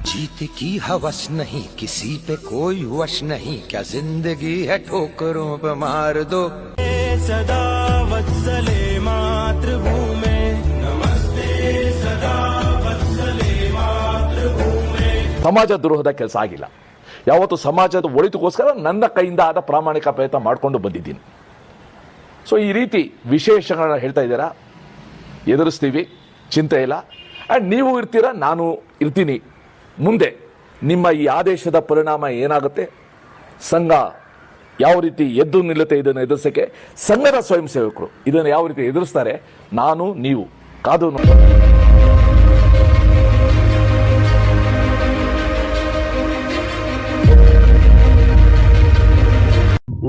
जीत की हवस नहीं, किसी पे कोई वश नहीं, क्या जिंदगी है ठोकरों पे मार दो। सदा वत्सले मातृभूमे नमस्ते सदा वत्सले मातृभूमे. ಸಮಾಜ ದ್ರೋಹದ ಕೆಲಸ ಆಗಿಲ್ಲ. ಯಾವತ್ತು ಸಮಾಜದ ಒಳಿತುಗೋಸ್ಕರ ನನ್ನ ಕೈಯಿಂದ ಆದ ಪ್ರಾಮಾಣಿಕ ಪ್ರಯತ್ನ ಮಾಡಿಕೊಂಡು ಬಂದಿದ್ದೀನಿ. ಸೊ ಈ ರೀತಿ ವಿಶೇಷಗಳನ್ನ ಹೇಳ್ತಾ ಇದ್ದೀರಾ, ಎದುರಿಸ್ತೀವಿ, ಚಿಂತೆ ಇಲ್ಲ. ಆ್ಯಂಡ್ ನೀವು ಇರ್ತೀರಾ, ನಾನು ಇರ್ತೀನಿ. ಮುಂದೆ ನಿಮ್ಮ ಈ ಆದೇಶದ ಪರಿಣಾಮ ಏನಾಗುತ್ತೆ, ಸಂಘ ಯಾವ ರೀತಿ ಎದ್ದು ನಿಲ್ಲುತ್ತೆ, ಇದನ್ನು ಎದುರಿಸೋಕ್ಕೆ ಸಂಘದ ಸ್ವಯಂ ಸೇವಕರು ಇದನ್ನು ಯಾವ ರೀತಿ ಎದುರಿಸ್ತಾರೆ, ನಾನು ನೀವು ಕಾದು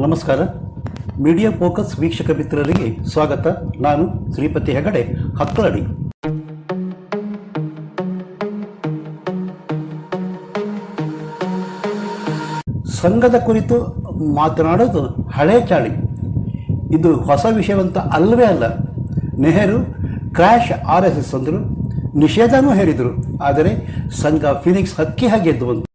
ನಮಸ್ಕಾರ. ಮೀಡಿಯಾ ಫೋಕಸ್ ವೀಕ್ಷಕ ಮಿತ್ರರಿಗೆ ಸ್ವಾಗತ. ನಾನು ಶ್ರೀಪತಿ ಹೆಗಡೆ, ಹಕ್ಕಲಡಿ. ಸಂಘದ ಕುರಿತು ಮಾತನಾಡೋದು ಹಳೆ ಚಾಳಿ. ಇದು ಹೊಸ ವಿಷಯವಂತ ಅಲ್ಲವೇ ಅಲ್ಲ. ನೆಹರು ಕ್ರ್ಯಾಶ್ RSS ಅಂದರು, ನಿಷೇಧನೂ ಹೇಳಿದರು. ಆದರೆ ಸಂಘ ಫಿನಿಕ್ಸ್ ಹಕ್ಕಿ ಹಾಗೆ ಎದ್ದು ಬಂತು.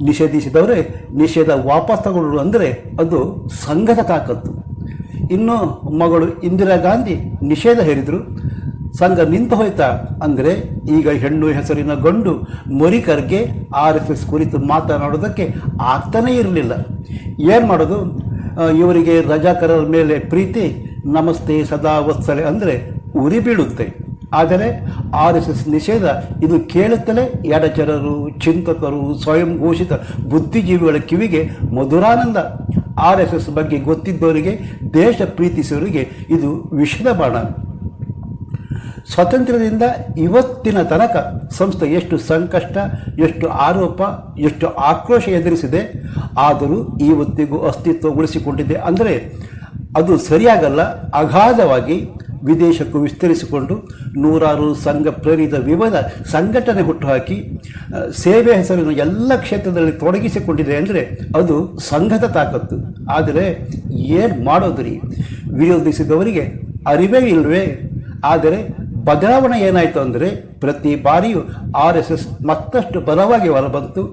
ನಿಷೇಧಿಸಿದವರೇ ನಿಷೇಧ ವಾಪಸ್ ತಗೊಳ್ಳೋರು ಅಂದರೆ ಅದು ಸಂಘದ ತಾಕತ್ತು. ಇನ್ನು ಮಗಳು ಇಂದಿರಾ ಗಾಂಧಿ ನಿಷೇಧ ಹೇರಿದರು, ಸಂಘ ನಿಂತು ಹೋಯ್ತಾ ಅಂದರೆ ಈಗ ಹೆಣ್ಣು ಹೆಸರಿನ ಗಂಡು ಮೊರಿಕರ್ಗೆ RSS ಕುರಿತು ಮಾತನಾಡೋದಕ್ಕೆ ಆಗ್ತಾನೇ ಇರಲಿಲ್ಲ. ಏನು ಮಾಡೋದು, ಇವರಿಗೆ ರಜಾಕರರ ಮೇಲೆ ಪ್ರೀತಿ, ನಮಸ್ತೆ ಸದಾ ವತ್ಸಲೆ ಅಂದರೆ ಉರಿ ಬೀಳುತ್ತೆ. ಆದರೆ RSS ನಿಷೇಧ ಇದು ಕೇಳುತ್ತಲೇ ಎಡಚರರು, ಚಿಂತಕರು, ಸ್ವಯಂ ಘೋಷಿತ ಬುದ್ಧಿಜೀವಿಗಳ ಕಿವಿಗೆ ಮಧುರಾನಂದ. RSS ಬಗ್ಗೆ ಗೊತ್ತಿದ್ದವರಿಗೆ, ದೇಶ ಪ್ರೀತಿಸುವವರಿಗೆ ಇದು ವಿಷದ ಬಾಣ. ಸ್ವಾತಂತ್ರ್ಯದಿಂದ ಇವತ್ತಿನ ತನಕ ಸಂಸ್ಥೆ ಎಷ್ಟು ಸಂಕಷ್ಟ, ಎಷ್ಟು ಆರೋಪ, ಎಷ್ಟು ಆಕ್ರೋಶ ಎದುರಿಸಿದೆ. ಆದರೂ ಇವತ್ತಿಗೂ ಅಸ್ತಿತ್ವ ಉಳಿಸಿಕೊಂಡಿದೆ ಅಂದರೆ ಅದು ಸರಿಯಾಗಲ್ಲ. ಅಗಾಧವಾಗಿ ವಿದೇಶಕ್ಕೂ ವಿಸ್ತರಿಸಿಕೊಂಡು ನೂರಾರು ಸಂಘ ಪ್ರೇರಿತ ವಿವಿಧ ಸಂಘಟನೆ ಹುಟ್ಟುಹಾಕಿ ಸೇವೆ ಹೆಸರಿನ ಎಲ್ಲ ಕ್ಷೇತ್ರದಲ್ಲಿ ತೊಡಗಿಸಿಕೊಂಡಿದೆ ಅಂದರೆ ಅದು ಸಂಘದ ತಾಕತ್ತು. ಆದರೆ ಏನು ಮಾಡೋದ್ರಿ, ವಿರೋಧಿಸಿದವರಿಗೆ ಅರಿವೇ ಇಲ್ಲವೇ? ಆದರೆ ಬದಲಾವಣೆ ಏನಾಯಿತು ಅಂದರೆ ಪ್ರತಿ ಬಾರಿಯೂ RSS ಮತ್ತಷ್ಟು ಬಲವಾಗಿ ಹೊರಬಂತು.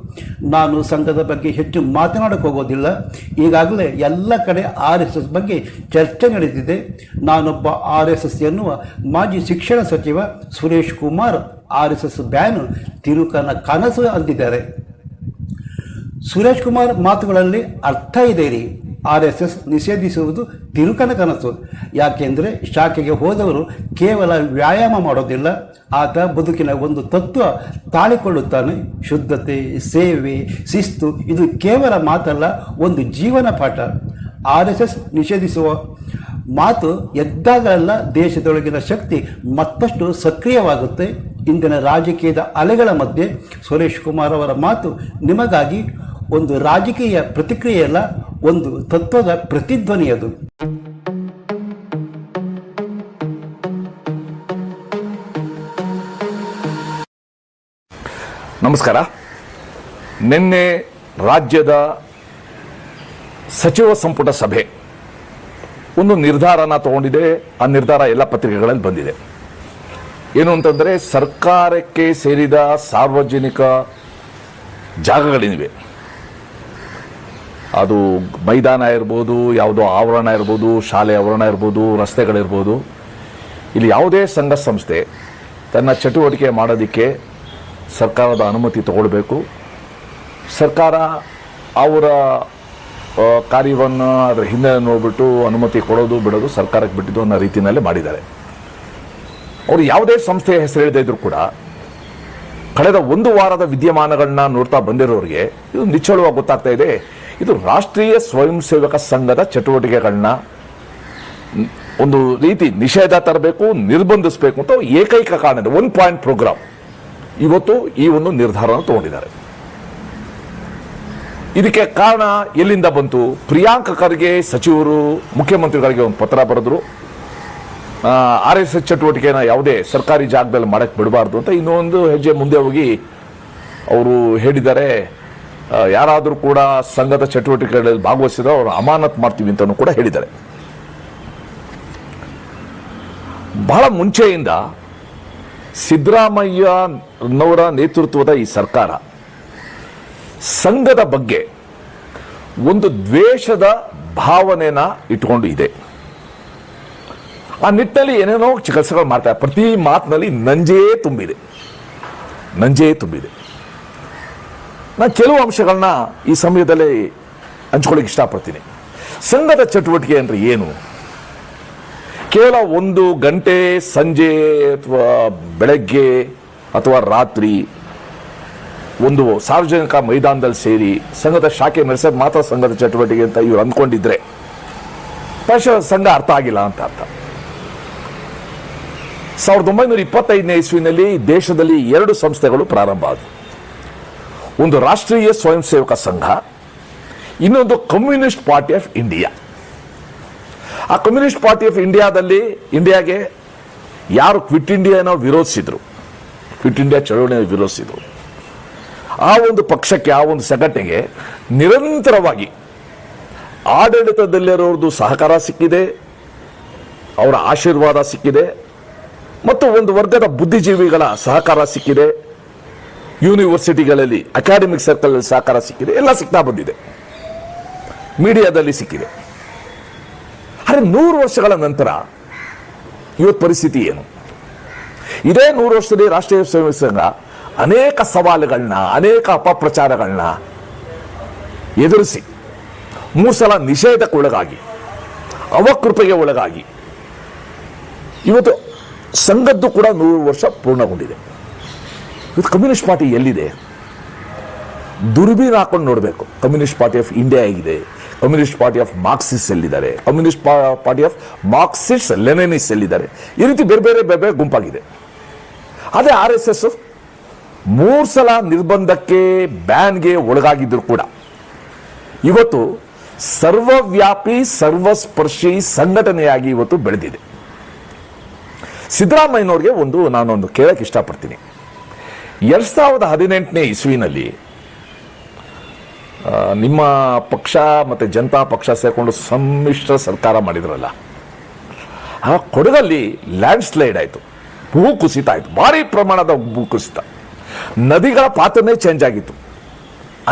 ನಾನು ಸಂಘದ ಬಗ್ಗೆ ಹೆಚ್ಚು ಮಾತನಾಡಕ್ಕೆ ಹೋಗೋದಿಲ್ಲ. ಈಗಾಗಲೇ ಎಲ್ಲ ಕಡೆ RSS ಬಗ್ಗೆ ಚರ್ಚೆ ನಡೆದಿದೆ. ನಾನೊಬ್ಬ RSS ಎನ್ನುವ ಮಾಜಿ ಶಿಕ್ಷಣ ಸಚಿವ ಸುರೇಶ್ ಕುಮಾರ್ RSS ಬ್ಯಾನ್ ತಿರುಕನ ಕನಸು ಅಂದಿದ್ದಾರೆ. ಸುರೇಶ್ ಕುಮಾರ್ ಮಾತುಗಳಲ್ಲಿ ಅರ್ಥ ಇದೆ ರೀ. RSS ನಿಷೇಧಿಸುವುದು ತಿರುಕನ ಕನಸು. ಯಾಕೆಂದರೆ ಶಾಖೆಗೆ ಹೋದವರು ಕೇವಲ ವ್ಯಾಯಾಮ ಮಾಡೋದಿಲ್ಲ, ಆತ ಬದುಕಿನ ಒಂದು ತತ್ವ ತಾಳಿಕೊಳ್ಳುತ್ತಾನೆ. ಶುದ್ಧತೆ, ಸೇವೆ, ಶಿಸ್ತು ಇದು ಕೇವಲ ಮಾತಲ್ಲ, ಒಂದು ಜೀವನ ಪಾಠ. RSS ನಿಷೇಧಿಸುವ ಮಾತು ಎದ್ದಾಗಲೆಲ್ಲ ದೇಶದೊಳಗಿನ ಶಕ್ತಿ ಮತ್ತಷ್ಟು ಸಕ್ರಿಯವಾಗುತ್ತೆ. ಇಂದಿನ ರಾಜಕೀಯದ ಅಲೆಗಳ ಮಧ್ಯೆ ಸುರೇಶ್ ಕುಮಾರ್ ಅವರ ಮಾತು ನಿಮಗಾಗಿ ಒಂದು ರಾಜಕೀಯ ಪ್ರತಿಕ್ರಿಯೆಯಲ್ಲ, ಒಂದು ತತ್ವದ ಪ್ರತಿಧ್ವನಿಯದು. ನಮಸ್ಕಾರ. ನಿನ್ನೆ ರಾಜ್ಯದ ಸಚಿವ ಸಂಪುಟ ಸಭೆ ಒಂದು ನಿರ್ಧಾರನ ತಗೊಂಡಿದೆ. ಆ ನಿರ್ಧಾರ ಎಲ್ಲ ಪತ್ರಿಕೆಗಳಲ್ಲಿ ಬಂದಿದೆ. ಏನು ಅಂತಂದರೆ, ಸರ್ಕಾರಕ್ಕೆ ಸೇರಿದ ಸಾರ್ವಜನಿಕ ಜಾಗಗಳಿವೆ, ಅದು ಮೈದಾನ ಇರ್ಬೋದು, ಯಾವುದೋ ಆವರಣ ಇರ್ಬೋದು, ಶಾಲೆ ಆವರಣ ಇರ್ಬೋದು, ರಸ್ತೆಗಳಿರ್ಬೋದು, ಇಲ್ಲಿ ಯಾವುದೇ ಸಂಘ ಸಂಸ್ಥೆ ತನ್ನ ಚಟುವಟಿಕೆ ಮಾಡೋದಕ್ಕೆ ಸರ್ಕಾರದ ಅನುಮತಿ ತಗೊಳ್ಬೇಕು. ಸರ್ಕಾರ ಅವರ ಕಾರ್ಯವನ್ನು ಅದರ ಹಿಂದೆ ನೋಡಿಬಿಟ್ಟು ಅನುಮತಿ ಕೊಡೋದು ಬಿಡೋದು ಸರ್ಕಾರಕ್ಕೆ ಬಿಟ್ಟಿದ್ದು ಅನ್ನೋ ರೀತಿಯಲ್ಲೇ ಮಾಡಿದ್ದಾರೆ. ಅವರು ಯಾವುದೇ ಸಂಸ್ಥೆಯ ಹೆಸರು ಹೇಳದೇ ಇದ್ರೂ ಕೂಡ ಕಳೆದ ಒಂದು ವಾರದ ವಿದ್ಯಮಾನಗಳನ್ನ ನೋಡ್ತಾ ಬಂದಿರೋರಿಗೆ ಇದು ನಿಚ್ಚಳವಾಗಿ ಗೊತ್ತಾಗ್ತಾ ಇದೆ. ಇದು ರಾಷ್ಟ್ರೀಯ ಸ್ವಯಂ ಸೇವಕ ಸಂಘದ ಚಟುವಟಿಕೆಗಳನ್ನ ಒಂದು ರೀತಿ ನಿಷೇಧ ತರಬೇಕು, ನಿರ್ಬಂಧಿಸಬೇಕು ಅಂತ ಏಕೈಕ ಕಾರಣ, 1 ಪಾಯಿಂಟ್ ಪ್ರೋಗ್ರಾಮ್ ಇವತ್ತು ಈ ಒಂದು ನಿರ್ಧಾರವನ್ನು ತಗೊಂಡಿದ್ದಾರೆ. ಇದಕ್ಕೆ ಕಾರಣ ಎಲ್ಲಿಂದ ಬಂತು? ಪ್ರಿಯಾಂಕ್ ಖರ್ಗೆ ಸಚಿವರು ಮುಖ್ಯಮಂತ್ರಿಗಳಿಗೆ ಒಂದು ಪತ್ರ ಬರೆದ್ರು, RSS ಚಟುವಟಿಕೆನ ಯಾವುದೇ ಸರ್ಕಾರಿ ಜಾಗದಲ್ಲಿ ಮಾಡಕ್ಕೆ ಬಿಡಬಾರ್ದು ಅಂತ. ಇನ್ನೊಂದು ಹೆಜ್ಜೆ ಮುಂದೆ ಹೋಗಿ ಅವರು ಹೇಳಿದ್ದಾರೆ, ಯಾರಾದರೂ ಕೂಡ ಸಂಘದ ಚಟುವಟಿಕೆಗಳಲ್ಲಿ ಭಾಗವಹಿಸಿದ್ರೆ ಅವರು ಅಮಾನತ್ ಮಾಡ್ತೀವಿ ಅಂತಲೂ ಕೂಡ ಹೇಳಿದ್ದಾರೆ. ಬಹಳ ಮುಂಚೆಯಿಂದ ಸಿದ್ದರಾಮಯ್ಯನವರ ನೇತೃತ್ವದ ಈ ಸರ್ಕಾರ ಸಂಘದ ಬಗ್ಗೆ ಒಂದು ದ್ವೇಷದ ಭಾವನೆನ ಇಟ್ಕೊಂಡು ಇದೆ. ಆ ನಿಟ್ಟಿನಲ್ಲಿ ಏನೇನೋ ಕೆಲಸಗಳು ಮಾಡ್ತಾರೆ. ಪ್ರತಿ ಮಾತಿನಲ್ಲಿ ನಂಜೇ ತುಂಬಿದೆ. ನಾನು ಕೆಲವು ಅಂಶಗಳನ್ನ ಈ ಸಮಯದಲ್ಲಿ ಹಂಚ್ಕೊಳ್ಳಿಕ್ಕೆ ಇಷ್ಟಪಡ್ತೀನಿ. ಸಂಘದ ಚಟುವಟಿಕೆ ಅಂದರೆ ಏನು? ಕೇವಲ 1 ಗಂಟೆ ಸಂಜೆ ಅಥವಾ ಬೆಳಗ್ಗೆ ಅಥವಾ ರಾತ್ರಿ ಒಂದು ಸಾರ್ವಜನಿಕ ಮೈದಾನದಲ್ಲಿ ಸೇರಿ ಸಂಘದ ಶಾಖೆ ನಡೆಸೋದು ಮಾತ್ರ ಸಂಘದ ಚಟುವಟಿಕೆ ಅಂತ ಇವರು ಅಂದ್ಕೊಂಡಿದ್ರೆ ಬಹುಶಃ ಸಂಘ ಅರ್ಥ ಆಗಿಲ್ಲ ಅಂತ ಅರ್ಥ. 1925ನೇ ಇಸ್ವಿನಲ್ಲಿ ದೇಶದಲ್ಲಿ 2 ಸಂಸ್ಥೆಗಳು ಪ್ರಾರಂಭ ಆದವು. ಒಂದು ರಾಷ್ಟ್ರೀಯ ಸ್ವಯಂ ಸೇವಕ ಸಂಘ, ಇನ್ನೊಂದು ಕಮ್ಯುನಿಸ್ಟ್ ಪಾರ್ಟಿ ಆಫ್ ಇಂಡಿಯಾ. ಆ ಕಮ್ಯುನಿಸ್ಟ್ ಪಾರ್ಟಿ ಆಫ್ ಇಂಡಿಯಾಗೆ ಯಾರು ಕ್ವಿಟ್ ಇಂಡಿಯಾನ ವಿರೋಧಿಸಿದ್ರು, ಕ್ವಿಟ್ ಇಂಡಿಯಾ ಚಳವಳಿಯನ್ನು ವಿರೋಧಿಸಿದ್ರು, ಆ ಒಂದು ಪಕ್ಷಕ್ಕೆ, ಆ ಒಂದು ಸಂಘಟನೆಗೆ ನಿರಂತರವಾಗಿ ಆಡಳಿತದಲ್ಲಿರೋರ್ದು ಸಹಕಾರ ಸಿಕ್ಕಿದೆ, ಅವರ ಆಶೀರ್ವಾದ ಸಿಕ್ಕಿದೆ, ಮತ್ತು ಒಂದು ವರ್ಗದ ಬುದ್ಧಿಜೀವಿಗಳ ಸಹಕಾರ ಸಿಕ್ಕಿದೆ, ಯೂನಿವರ್ಸಿಟಿಗಳಲ್ಲಿ ಅಕಾಡೆಮಿಕ್ ಸರ್ಕಲ್ ಸಹಕಾರ ಸಿಕ್ಕಿದೆ, ಎಲ್ಲ ಸಿಗ್ತಾ ಬಂದಿದೆ, ಮೀಡಿಯಾದಲ್ಲಿ ಸಿಕ್ಕಿದೆ. ಆದರೆ 100 ವರ್ಷಗಳ ನಂತರ ಇವತ್ತು ಪರಿಸ್ಥಿತಿ ಏನು? ಇದೇ 100 ವರ್ಷದಲ್ಲಿ ರಾಷ್ಟ್ರೀಯ ಸ್ವಯಂ ಸಂಘ ಅನೇಕ ಸವಾಲುಗಳನ್ನ, ಅನೇಕ ಅಪಪ್ರಚಾರಗಳನ್ನ ಎದುರಿಸಿ 3 ಸಲ ನಿಷೇಧಕ್ಕೆ ಒಳಗಾಗಿ, ಅವಕೃಪೆಗೆ ಒಳಗಾಗಿ ಇವತ್ತು ಸಂಘದ್ದು ಕೂಡ 100 ವರ್ಷ ಪೂರ್ಣಗೊಂಡಿದೆ. ಇವತ್ತು ಕಮ್ಯುನಿಸ್ಟ್ ಪಾರ್ಟಿ ಎಲ್ಲಿದೆ? ದುರ್ಬೀನ್ ಹಾಕೊಂಡು ನೋಡಬೇಕು. ಕಮ್ಯುನಿಸ್ಟ್ ಪಾರ್ಟಿ ಆಫ್ ಇಂಡಿಯಾ ಹೇಗಿದೆ, ಕಮ್ಯುನಿಸ್ಟ್ ಪಾರ್ಟಿ ಆಫ್ ಮಾರ್ಕ್ಸಿಸ್ಟ್ ಎಲ್ಲಿದ್ದಾರೆ, ಕಮ್ಯುನಿಸ್ಟ್ ಪಾರ್ಟಿ ಆಫ್ ಮಾರ್ಕ್ಸಿಸ್ಟ್ ಲೆನಿನಿಸ್ಟ್ ಎಲ್ಲಿದ್ದಾರೆ, ಈ ರೀತಿ ಬೇರೆ ಬೇರೆ ಗುಂಪಾಗಿದೆ. ಅದೇ RSS 3 ಸಲ ನಿರ್ಬಂಧಕ್ಕೆ, ಬ್ಯಾನ್ಗೆ ಒಳಗಾಗಿದ್ರು ಕೂಡ ಇವತ್ತು ಸರ್ವವ್ಯಾಪಿ ಸರ್ವಸ್ಪರ್ಶಿ ಸಂಘಟನೆಯಾಗಿ ಇವತ್ತು ಬೆಳೆದಿದೆ. ಸಿದ್ದರಾಮಯ್ಯನವ್ರಿಗೆ ನಾನೊಂದು ಕೇಳಕ್ಕೆ ಇಷ್ಟಪಡ್ತೀನಿ. 2018ನೇ ಇಸ್ವಿನಲ್ಲಿ ನಿಮ್ಮ ಪಕ್ಷ ಮತ್ತು ಜನತಾ ಪಕ್ಷ ಸೇರಿಕೊಂಡು ಸಮ್ಮಿಶ್ರ ಸರ್ಕಾರ ಮಾಡಿದ್ರಲ್ಲ, ಆ ಕೊಡಗಲ್ಲಿ ಲ್ಯಾಂಡ್ ಸ್ಲೈಡ್ ಆಯಿತು, ಭೂ ಕುಸಿತ ಆಯಿತು, ಭಾರಿ ಪ್ರಮಾಣದ ಭೂ ಕುಸಿತ, ನದಿಗಳ ಪಾತ್ರನೇ ಚೇಂಜ್ ಆಗಿತ್ತು,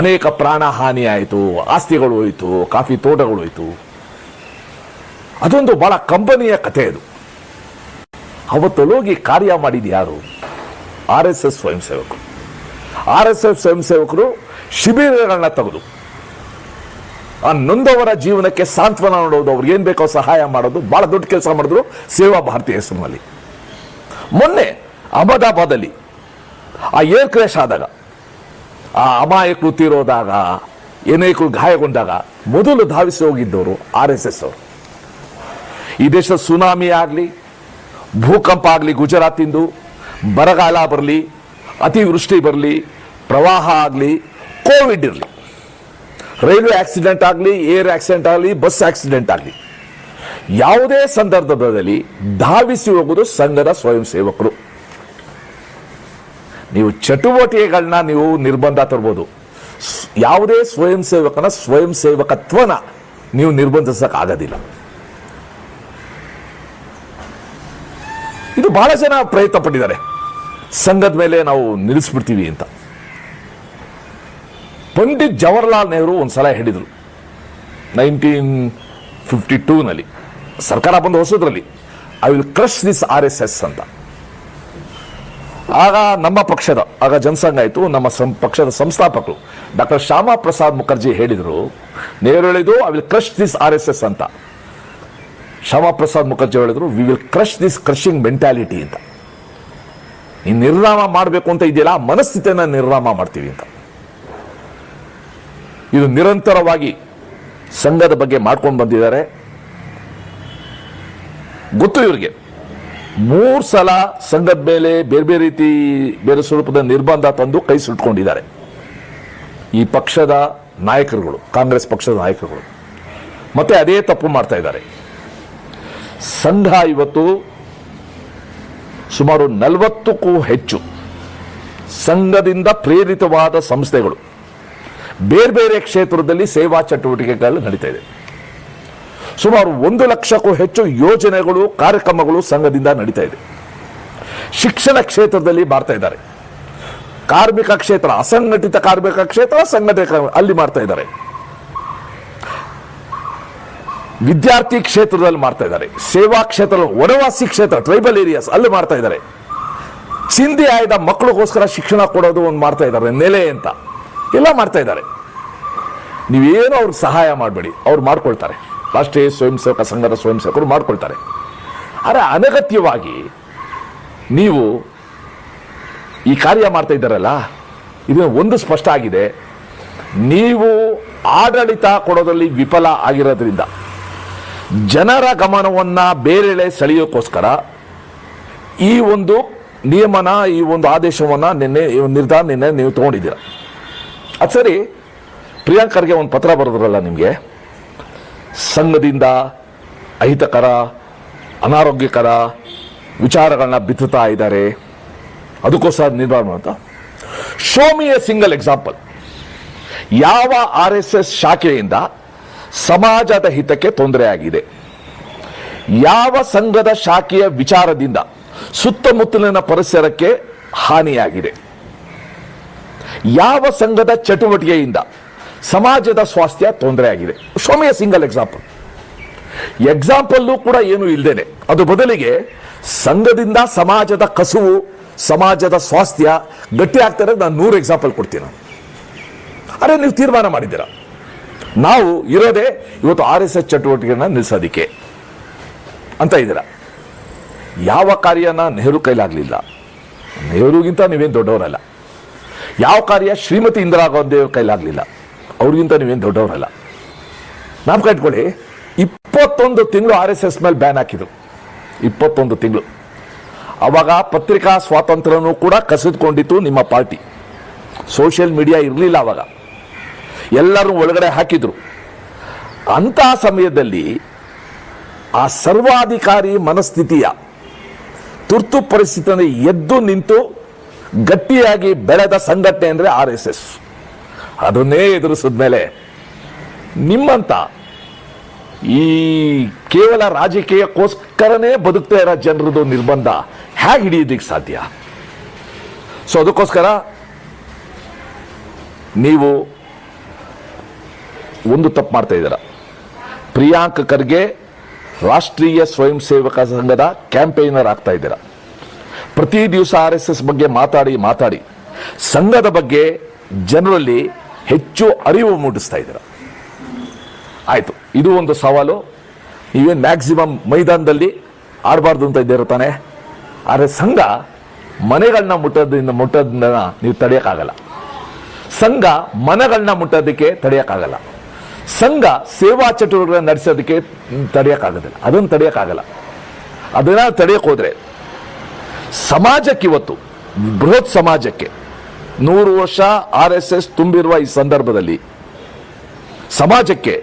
ಅನೇಕ ಪ್ರಾಣ ಹಾನಿ ಆಯಿತು, ಆಸ್ತಿಗಳು ಹೋಯಿತು, ಕಾಫಿ ತೋಟಗಳು ಹೋಯಿತು. ಅದೊಂದು ಬಹಳ ಕಂಪನಿಯ ಕಥೆ. ಅದು ಅವತ್ತೊಳಗಿ ಕಾರ್ಯ ಮಾಡಿದ ಯಾರು? RSS ಸ್ವಯಂ ಸೇವಕರು. RSS ಸ್ವಯಂ ಸೇವಕರು ಶಿಬಿರಗಳನ್ನ ತೆಗೆದು ಆ ನೊಂದವರ ಜೀವನಕ್ಕೆ ಸಾಂತ್ವನ ನೋಡೋದು, ಅವ್ರಿಗೆ ಏನ್ ಬೇಕೋ ಸಹಾಯ ಮಾಡೋದು, ಬಹಳ ದೊಡ್ಡ ಕೆಲಸ ಮಾಡಿದ್ರು ಸೇವಾ ಭಾರತಿ ಹೆಸರಿನಲ್ಲಿ. ಮೊನ್ನೆ ಅಹಮದಾಬಾದಲ್ಲಿ ಆ ಏರ್ ಕ್ರ್ಯಾಶ್ ಆದಾಗ, ಆ ಅಮಾಯಕರು ತೀರೋದಾಗ, ಅನೇಕರು ಗಾಯಗೊಂಡಾಗ ಮೊದಲು ಧಾವಿಸಿ ಹೋಗಿದ್ದವರು RSS ಅವರು. ಈ ದೇಶದ ಸುನಾಮಿ ಆಗಲಿ, ಭೂಕಂಪ ಆಗಲಿ, ಗುಜರಾತಿಂದು ಬರಗಾಲ ಬರಲಿ, ಅತಿವೃಷ್ಟಿ ಬರಲಿ, ಪ್ರವಾಹ ಆಗಲಿ, ಕೋವಿಡ್ ಇರಲಿ, ರೈಲ್ವೆ ಆಕ್ಸಿಡೆಂಟ್ ಆಗಲಿ, ಏರ್ ಆಕ್ಸಿಡೆಂಟ್ ಆಗಲಿ, ಬಸ್ ಆಕ್ಸಿಡೆಂಟ್ ಆಗಲಿ, ಯಾವುದೇ ಸಂದರ್ಭದಲ್ಲಿ ಧಾವಿಸಿ ಹೋಗುವುದು ಸಂಘದ ಸ್ವಯಂ ಸೇವಕರು. ನೀವು ಚಟುವಟಿಕೆಗಳನ್ನ ನೀವು ನಿರ್ಬಂಧ ತರ್ಬೋದು, ಯಾವುದೇ ಸ್ವಯಂ ಸೇವಕನ ಸ್ವಯಂ ಸೇವಕತ್ವನ ನೀವು ನಿರ್ಬಂಧಿಸಕ್ಕಾಗೋದಿಲ್ಲ. ಇದು ಬಹಳ ಜನ ಪ್ರಯತ್ನ ಪಟ್ಟಿದ್ದಾರೆ, ಸಂಘದ ಮೇಲೆ ನಾವು ನಿಲ್ಲಿಸ್ಬಿಡ್ತೀವಿ ಅಂತ. ಪಂಡಿತ್ ಜವಾಹರ್ಲಾಲ್ ನೆಹರು ಒಂದ್ಸಲ ಹೇಳಿದರು 1952ನಲ್ಲಿ, ಸರ್ಕಾರ ಬಂದು ಹೊಸದ್ರಲ್ಲಿ, I will crush this RSS ಅಂತ. ಆಗ ನಮ್ಮ ಪಕ್ಷದ, ಆಗ ಜನಸಂಘ ಆಯಿತು, ನಮ್ಮ ಪಕ್ಷದ ಸಂಸ್ಥಾಪಕರು ಡಾಕ್ಟರ್ ಶ್ಯಾಮಾ ಪ್ರಸಾದ್ ಮುಖರ್ಜಿ ಹೇಳಿದರು, ನೆಹರು ಹೇಳಿದ್ದು I will crush this RSS ಅಂತ. ಶ್ಯಾಮಾ ಪ್ರಸಾದ್ ಮುಖರ್ಜಿ ಹೇಳಿದ್ರು we will crush this crushing mentality ಅಂತ. ಈ ನಿರ್ನಾಮ ಮಾಡಬೇಕು ಅಂತ ಇದೆಯಲ್ಲ, ಆ ಮನಸ್ಥಿತಿಯನ್ನು ನಿರ್ನಾಮ ಮಾಡ್ತೀವಿ ಅಂತ. ಇದು ನಿರಂತರವಾಗಿ ಸಂಘದ ಬಗ್ಗೆ ಮಾಡ್ಕೊಂಡು ಬಂದಿದ್ದಾರೆ. ಗೊತ್ತು ಇವರಿಗೆ 3 ಸಲ ಸಂಘದ ಮೇಲೆ ಬೇರೆ ರೀತಿ, ಬೇರೆ ಸ್ವರೂಪದ ನಿರ್ಬಂಧ ತಂದು ಕೈ ಸುಟ್ಕೊಂಡಿದ್ದಾರೆ ಈ ಪಕ್ಷದ ನಾಯಕರುಗಳು, ಕಾಂಗ್ರೆಸ್ ಪಕ್ಷದ ನಾಯಕರುಗಳು. ಮತ್ತೆ ಅದೇ ತಪ್ಪು ಮಾಡ್ತಾ ಇದ್ದಾರೆ. ಸಂಘ ಇವತ್ತು ಸುಮಾರು 40ಕ್ಕೂ ಹೆಚ್ಚು ಸಂಘದಿಂದ ಪ್ರೇರಿತವಾದ ಸಂಸ್ಥೆಗಳು ಬೇರೆ ಬೇರೆ ಕ್ಷೇತ್ರದಲ್ಲಿ ಸೇವಾ ಚಟುವಟಿಕೆಗಳು ನಡೀತಾ ಇದೆ. ಸುಮಾರು 1 ಲಕ್ಷಕ್ಕೂ ಹೆಚ್ಚು ಯೋಜನೆಗಳು ಕಾರ್ಯಕ್ರಮಗಳು ಸಂಘದಿಂದ ನಡೀತಾ ಇದೆ. ಶಿಕ್ಷಣ ಕ್ಷೇತ್ರದಲ್ಲಿ ಮಾಡ್ತಾ ಇದ್ದಾರೆ, ಕಾರ್ಮಿಕ ಕ್ಷೇತ್ರ, ಅಸಂಘಟಿತ ಕಾರ್ಮಿಕ ಕ್ಷೇತ್ರ, ಸಂಘಟಿತ ಅಲ್ಲಿ ಮಾಡ್ತಾ ಇದ್ದಾರೆ, ವಿದ್ಯಾರ್ಥಿ ಕ್ಷೇತ್ರದಲ್ಲಿ ಮಾಡ್ತಾ ಇದ್ದಾರೆ, ಸೇವಾ ಕ್ಷೇತ್ರ, ವನವಾಸಿ ಕ್ಷೇತ್ರ, ಟ್ರೈಬಲ್ ಏರಿಯಾಸ್ ಅಲ್ಲಿ ಮಾಡ್ತಾ ಇದ್ದಾರೆ. ಚಿಂದಿ ಆಯ್ದ ಮಕ್ಕಳಿಗೋಸ್ಕರ ಶಿಕ್ಷಣ ಕೊಡೋದು ಒಂದು ಮಾಡ್ತಾ ಇದ್ದಾರೆ, ನೆಲೆ ಅಂತ ಎಲ್ಲ ಮಾಡ್ತಾ ಇದ್ದಾರೆ. ನೀವೇನು ಅವ್ರಿಗೆ ಸಹಾಯ ಮಾಡಬೇಡಿ, ಅವ್ರು ಮಾಡ್ಕೊಳ್ತಾರೆ. ರಾಷ್ಟ್ರೀಯ ಸ್ವಯಂ ಸೇವಕ ಸಂಘದ ಸ್ವಯಂ ಸೇವಕರು ಮಾಡ್ಕೊಳ್ತಾರೆ. ಆದರೆ ಅನಗತ್ಯವಾಗಿ ನೀವು ಈ ಕಾರ್ಯ ಮಾಡ್ತಾ ಇದ್ದಾರಲ್ಲ, ಇದು ಒಂದು ಸ್ಪಷ್ಟ ಆಗಿದೆ, ನೀವು ಆಡಳಿತ ಕೊಡೋದ್ರಲ್ಲಿ ವಿಫಲ ಆಗಿರೋದ್ರಿಂದ ಜನರ ಗಮನವನ್ನ ಬೇರೆಡೆ ಸೆಳೆಯೋಕ್ಕೋಸ್ಕರ ಈ ಒಂದು ನಿಯಮನ, ಈ ಒಂದು ಆದೇಶವನ್ನ ನಿರ್ಧಾರ ನಿನ್ನೆ ನೀವು ತಗೊಂಡಿದ್ದೀರ. ಅದು ಸರಿ, ಪ್ರಿಯಾಂಕ್ ಖರ್ಗೆ ಒಂದು ಪತ್ರ ಬರೆದ್ರಲ್ಲ ನಿಮಗೆ, ಸಂಘದಿಂದ ಅಹಿತಕರ, ಅನಾರೋಗ್ಯಕರ ವಿಚಾರಗಳನ್ನ ಬಿತ್ತುತ್ತಾ ಇದ್ದಾರೆ, ಅದಕ್ಕೋಸ್ಕರ ನಿರ್ಧಾರ ಅಂತ. Show me a single example. ಯಾವ RSS ಶಾಖೆಯಿಂದ ಸಮಾಜದ ಹಿತಕ್ಕೆ ತೊಂದರೆ ಆಗಿದೆ, ಯಾವ ಸಂಘದ ಶಾಖೆಯ ವಿಚಾರದಿಂದ ಸುತ್ತಮುತ್ತಲಿನ ಪರಿಸರಕ್ಕೆ ಹಾನಿಯಾಗಿದೆ, ಯಾವ ಸಂಘದ ಚಟುವಟಿಕೆಯಿಂದ ಸಮಾಜದ ಸ್ವಾಸ್ಥ್ಯ ತೊಂದರೆ ಆಗಿದೆ. Show me a single example. Example ಕೂಡ ಏನು ಇಲ್ಲದೇನೆ ಅದು ಬದಲಿಗೆ ಸಂಘದಿಂದ ಸಮಾಜದ ಕಸುವು, ಸಮಾಜದ ಸ್ವಾಸ್ಥ್ಯ ಗಟ್ಟಿ ಆಗ್ತಾರೆ, ನಾನು 100 ಎಕ್ಸಾಂಪಲ್ ಕೊಡ್ತೀನಿ. ಅರೆ ನೀವು ತೀರ್ಮಾನ ಮಾಡಿದ್ದೀರಾ, ನಾವು ಇರೋದೇ ಇವತ್ತು RSS ಚಟುವಟಿಕೆಗಳನ್ನ ನಿಲ್ಲಿಸೋದಿಕ್ಕೆ ಅಂತ ಇದ್ದೀರಾ. ಯಾವ ಕಾರ್ಯನ ನೆಹರು ಕೈಲಾಗಲಿಲ್ಲ, ನೆಹರುಗಿಂತ ನೀವೇನು ದೊಡ್ಡವರಲ್ಲ. ಯಾವ ಕಾರ್ಯ ಶ್ರೀಮತಿ ಇಂದಿರಾ ಗಾಂಧಿ ಕೈಲಾಗಲಿಲ್ಲ, ಅವ್ರಿಗಿಂತ ನೀವೇನು ದೊಡ್ಡವರಲ್ಲ. ನಾವು ಕಟ್ಕೊಳ್ಳಿ, 21 ತಿಂಗಳು RSS ಮೇಲೆ ಬ್ಯಾನ್ ಹಾಕಿದ್ರು, 21 ತಿಂಗಳು. ಅವಾಗ ಪತ್ರಿಕಾ ಸ್ವಾತಂತ್ರ್ಯನೂ ಕೂಡ ಕಸಿದುಕೊಂಡಿತ್ತು ನಿಮ್ಮ ಪಾರ್ಟಿ. ಸೋಷಿಯಲ್ ಮೀಡಿಯಾ ಇರಲಿಲ್ಲ ಅವಾಗ, ಎಲ್ಲರೂ ಒಳಗಡೆ ಹಾಕಿದ್ರು. ಅಂತಹ ಸಮಯದಲ್ಲಿ ಆ ಸರ್ವಾಧಿಕಾರಿ ಮನಸ್ಥಿತಿಯ ತುರ್ತು ಪರಿಸ್ಥಿತಿಯನ್ನು ಎದ್ದು ನಿಂತು ಗಟ್ಟಿಯಾಗಿ ಬೆಳೆದ ಸಂಘಟನೆ ಅಂದರೆ RSS. ಅದನ್ನೇ ಎದುರಿಸಿದ ಮೇಲೆ ನಿಮ್ಮಂತ ಈ ಕೇವಲ ರಾಜಕೀಯಕ್ಕೋಸ್ಕರನೇ ಬದುಕ್ತಾ ಇರೋ ಜನರದು ನಿರ್ಬಂಧ ಹೇಗೆ ಹಿಡಿಯೋದಕ್ಕೆ ಸಾಧ್ಯ? ಸೊ ಅದಕ್ಕೋಸ್ಕರ ನೀವು ಒಂದು ತಪ್ಪು ಮಾಡ್ತಾ ಇದ್ದೀರ. ಪ್ರಿಯಾಂಕ್ ಖರ್ಗೆ ರಾಷ್ಟ್ರೀಯ ಸ್ವಯಂ ಸೇವಕ ಸಂಘದ ಕ್ಯಾಂಪೇನರ್ ಆಗ್ತಾ ಇದ್ದೀರ. ಪ್ರತಿ ದಿವಸ RSS ಬಗ್ಗೆ ಮಾತಾಡಿ ಸಂಘದ ಬಗ್ಗೆ ಜನರಲ್ಲಿ ಹೆಚ್ಚು ಅರಿವು ಮೂಡಿಸ್ತಾ ಇದ್ದೀರ. ಆಯ್ತು, ಇದು ಒಂದು ಸವಾಲು. ನೀವೇನು ಮ್ಯಾಕ್ಸಿಮಮ್ ಮೈದಾನದಲ್ಲಿ ಆಡಬಾರ್ದು ಅಂತ ಇದ್ದೀರ ತಾನೆ. ಆದರೆ ಸಂಘ ಮನೆಗಳನ್ನ ಮುಟ್ಟೋದ್ರಿಂದ ನೀವು ತಡೆಯೋಕ್ಕಾಗಲ್ಲ. ಸಂಘ ಮನಗಳನ್ನ ಮುಟ್ಟೋದಕ್ಕೆ ತಡೆಯೋಕ್ಕಾಗಲ್ಲ. ಸಂಘ ಸೇವಾ ಚಟುವಟಿಕೆಗಳನ್ನ ನಡೆಸೋದಕ್ಕೆ ತಡೆಯೋಕ್ಕಾಗೋದಿಲ್ಲ. ಅದನ್ನು ತಡೆಯೋಕ್ಕಾಗಲ್ಲ. ಅದನ್ನ ತಡೆಯೋಕೆ ಹೋದ್ರೆ ಸಮಾಜಕ್ಕೆ, ಇವತ್ತು ಬೃಹತ್ ಸಮಾಜಕ್ಕೆ 100 ವರ್ಷ RSS ತುಂಬಿರುವ ಈ ಸಂದರ್ಭದಲ್ಲಿ ಸಮಾಜಕ್ಕೆ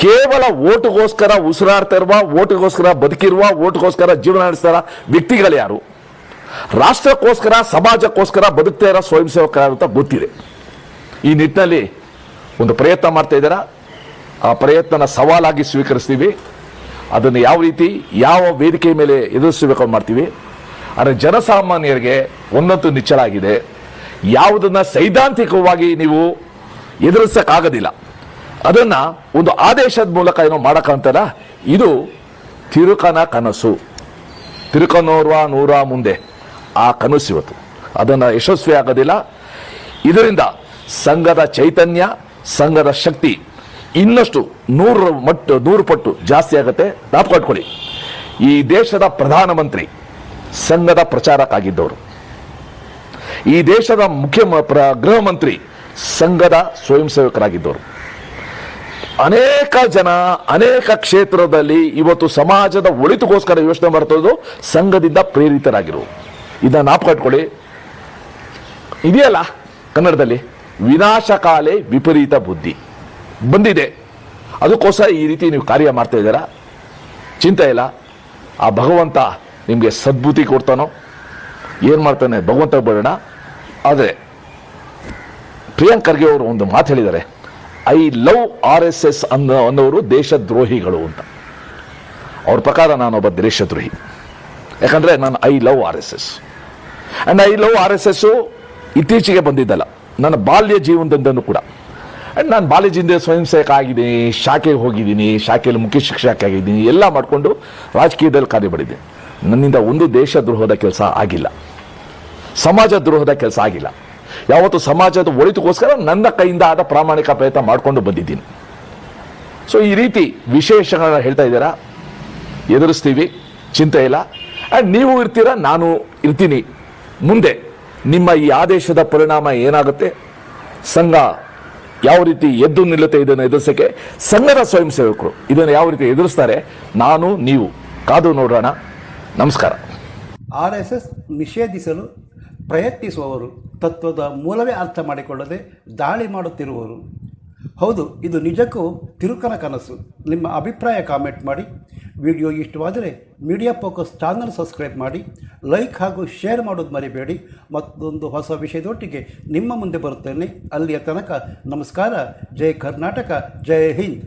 ಕೇವಲ ಓಟ್ಗೋಸ್ಕರ ಉಸಿರಾಡ್ತಾ ಇರುವ, ಓಟ್ಗೋಸ್ಕರ ಬದುಕಿರುವ, ಓಟ್ಗೋಸ್ಕರ ಜೀವನ ನಡೆಸ್ತಾರ ವ್ಯಕ್ತಿಗಳು ಯಾರು, ರಾಷ್ಟ್ರಕ್ಕೋಸ್ಕರ ಸಮಾಜಕ್ಕೋಸ್ಕರ ಬದುಕ್ತಾ ಇರೋ ಸ್ವಯಂ ಸೇವಕರು ಅಂತ ಗೊತ್ತಿದೆ. ಈ ನಿಟ್ಟಿನಲ್ಲಿ ಒಂದು ಪ್ರಯತ್ನ ಮಾಡ್ತಾ ಇದ್ದೀರಾ. ಆ ಪ್ರಯತ್ನನ ಸವಾಲಾಗಿ ಸ್ವೀಕರಿಸ್ತೀವಿ. ಅದನ್ನು ಯಾವ ರೀತಿ, ಯಾವ ವೇದಿಕೆ ಮೇಲೆ ಎದುರಿಸಬೇಕು ಮಾಡ್ತೀವಿ. ಆದರೆ ಜನಸಾಮಾನ್ಯರಿಗೆ ಒಂದಂತೂ ನಿಚ್ಚಳ ಆಗಿದೆ, ಯಾವುದನ್ನ ಸೈದ್ಧಾಂತಿಕವಾಗಿ ನೀವು ಎದುರಿಸಕ್ಕಾಗೋದಿಲ್ಲ. ಅದನ್ನ ಒಂದು ಆದೇಶದ ಮೂಲಕ ಏನೋ ಮಾಡಕ್ಕಂತಾರ. ಇದು ತಿರುಕನ ಕನಸು, ತಿರುಕನೋರ್ವ ನೂರ ಮುಂದೆ ಆ ಕನಸು ಇವತ್ತು ಅದನ್ನು ಯಶಸ್ವಿ ಆಗೋದಿಲ್ಲ. ಇದರಿಂದ ಸಂಘದ ಚೈತನ್ಯ, ಸಂಘದ ಶಕ್ತಿ ಇನ್ನಷ್ಟು 100 ಪಟ್ಟು ಜಾಸ್ತಿ ಆಗುತ್ತೆ. ನಾಪ್ಕೊಟ್ಕೊಳ್ಳಿ, ಈ ದೇಶದ ಪ್ರಧಾನಮಂತ್ರಿ ಸಂಘದ ಪ್ರಚಾರಕ್ಕಾಗಿದ್ದವರು, ಈ ದೇಶದ ಗೃಹ ಮಂತ್ರಿ ಸಂಘದ ಸ್ವಯಂ ಸೇವಕರಾಗಿದ್ದವರು. ಅನೇಕ ಜನ ಅನೇಕ ಕ್ಷೇತ್ರದಲ್ಲಿ ಇವತ್ತು ಸಮಾಜದ ಒಳಿತುಗೋಸ್ಕರ ಯೋಚನೆ ಮಾಡ್ತೋದು ಸಂಘದಿಂದ ಪ್ರೇರಿತರಾಗಿರು. ಇದನ್ನ ನಾಪ್ಕಟ್ಕೊಳ್ಳಿ. ಇದೆಯಲ್ಲ ಕನ್ನಡದಲ್ಲಿ, ವಿನಾಶಕಾಲೆ ವಿಪರೀತ ಬುದ್ಧಿ ಬಂದಿದೆ. ಅದಕ್ಕೋಸ್ಕರ ಈ ರೀತಿ ನೀವು ಕಾರ್ಯ ಮಾಡ್ತಾ ಇದ್ದೀರಾ. ಚಿಂತೆ ಇಲ್ಲ, ಆ ಭಗವಂತ ನಿಮಗೆ ಸದ್ಬುದ್ಧಿ ಕೊಡ್ತಾನೋ, ಏನು ಮಾಡ್ತಾನೆ ಭಗವಂತ ಬಿಡೋಣ. ಆದರೆ ಪ್ರಿಯಾಂಕ್ ಖರ್ಗೆ ಅವರು ಒಂದು ಮಾತು ಹೇಳಿದ್ದಾರೆ, ಐ ಲವ್ RSS ಅನ್ನೋರು ದೇಶದ್ರೋಹಿಗಳು ಅಂತ. ಅವ್ರ ಪ್ರಕಾರ ನಾನೊಬ್ಬ ದೇಶದ್ರೋಹಿ, ಯಾಕಂದರೆ ನಾನು I love RSS. And I love RSS ಇತ್ತೀಚೆಗೆ ಬಂದಿದ್ದಲ್ಲ, ನನ್ನ ಬಾಲ್ಯ ಜೀವನದಿಂದನೂ ಕೂಡ. ಆ್ಯಂಡ್ ನಾನು ಬಾಲ್ಯದಿಂದ ಸ್ವಯಂ ಸೇವಕ ಆಗಿದ್ದೀನಿ, ಶಾಖೆಗೆ ಹೋಗಿದ್ದೀನಿ, ಶಾಖೆಯಲ್ಲಿ ಮುಖ್ಯ ಶಿಕ್ಷಕ ಆಗಿದ್ದೀನಿ, ಎಲ್ಲ ಮಾಡಿಕೊಂಡು ರಾಜಕೀಯದಲ್ಲಿ ಕಾರ್ಯಪಡಿದ್ದೀನಿ. ನನ್ನಿಂದ ಒಂದು ದೇಶದ್ರೋಹದ ಕೆಲಸ ಆಗಿಲ್ಲ, ಸಮಾಜ ದ್ರೋಹದ ಕೆಲಸ ಆಗಿಲ್ಲ. ಯಾವತ್ತು ಸಮಾಜದ ಒಳಿತಕ್ಕೋಸ್ಕರ ನನ್ನ ಕೈಯಿಂದ ಆದ ಪ್ರಾಮಾಣಿಕ ಪ್ರಯತ್ನ ಮಾಡಿಕೊಂಡು ಬಂದಿದ್ದೀನಿ. ಸೊ ಈ ರೀತಿ ವಿಶೇಷಗಳನ್ನ ಹೇಳ್ತಾ ಇದ್ದೀರಾ, ಎದುರಿಸ್ತೀವಿ, ಚಿಂತೆ ಇಲ್ಲ. ಆ್ಯಂಡ್ ನೀವು ಇರ್ತೀರ, ನಾನು ಇರ್ತೀನಿ. ಮುಂದೆ ನಿಮ್ಮ ಈ ಆದೇಶದ ಪರಿಣಾಮ ಏನಾಗುತ್ತೆ, ಸಂಘ ಯಾವ ರೀತಿ ಎದ್ದು ನಿಲ್ಲುತ್ತೆ, ಇದನ್ನು ಎದುರಿಸೋಕ್ಕೆ ಸಂಘದ ಸ್ವಯಂ ಸೇವಕರು ಇದನ್ನು ಯಾವ ರೀತಿ ಎದುರಿಸ್ತಾರೆ, ನಾನು ನೀವು ಕಾದು ನೋಡೋಣ. ನಮಸ್ಕಾರ. RSS ನಿಷೇಧಿಸಲು ಪ್ರಯತ್ನಿಸುವವರು ತತ್ವದ ಮೂಲವೇ ಅರ್ಥ ಮಾಡಿಕೊಳ್ಳದೆ ದಾಳಿ ಮಾಡುತ್ತಿರುವರು. ಹೌದು, ಇದು ನಿಜಕ್ಕೂ ತಿರುಕನ ಕನಸು. ನಿಮ್ಮ ಅಭಿಪ್ರಾಯ ಕಾಮೆಂಟ್ ಮಾಡಿ. ವಿಡಿಯೋ ಇಷ್ಟವಾದರೆ ಮೀಡಿಯಾ ಫೋಕಸ್ ಚಾನಲ್ ಸಬ್ಸ್ಕ್ರೈಬ್ ಮಾಡಿ, ಲೈಕ್ ಹಾಗೂ ಶೇರ್ ಮಾಡೋದು ಮರಿಬೇಡಿ. ಮತ್ತೊಂದು ಹೊಸ ವಿಷಯದೊಟ್ಟಿಗೆ ನಿಮ್ಮ ಮುಂದೆ ಬರುತ್ತೇನೆ. ಅಲ್ಲಿಯ ತನಕ ನಮಸ್ಕಾರ. ಜೈ ಕರ್ನಾಟಕ, ಜೈ ಹಿಂದ್.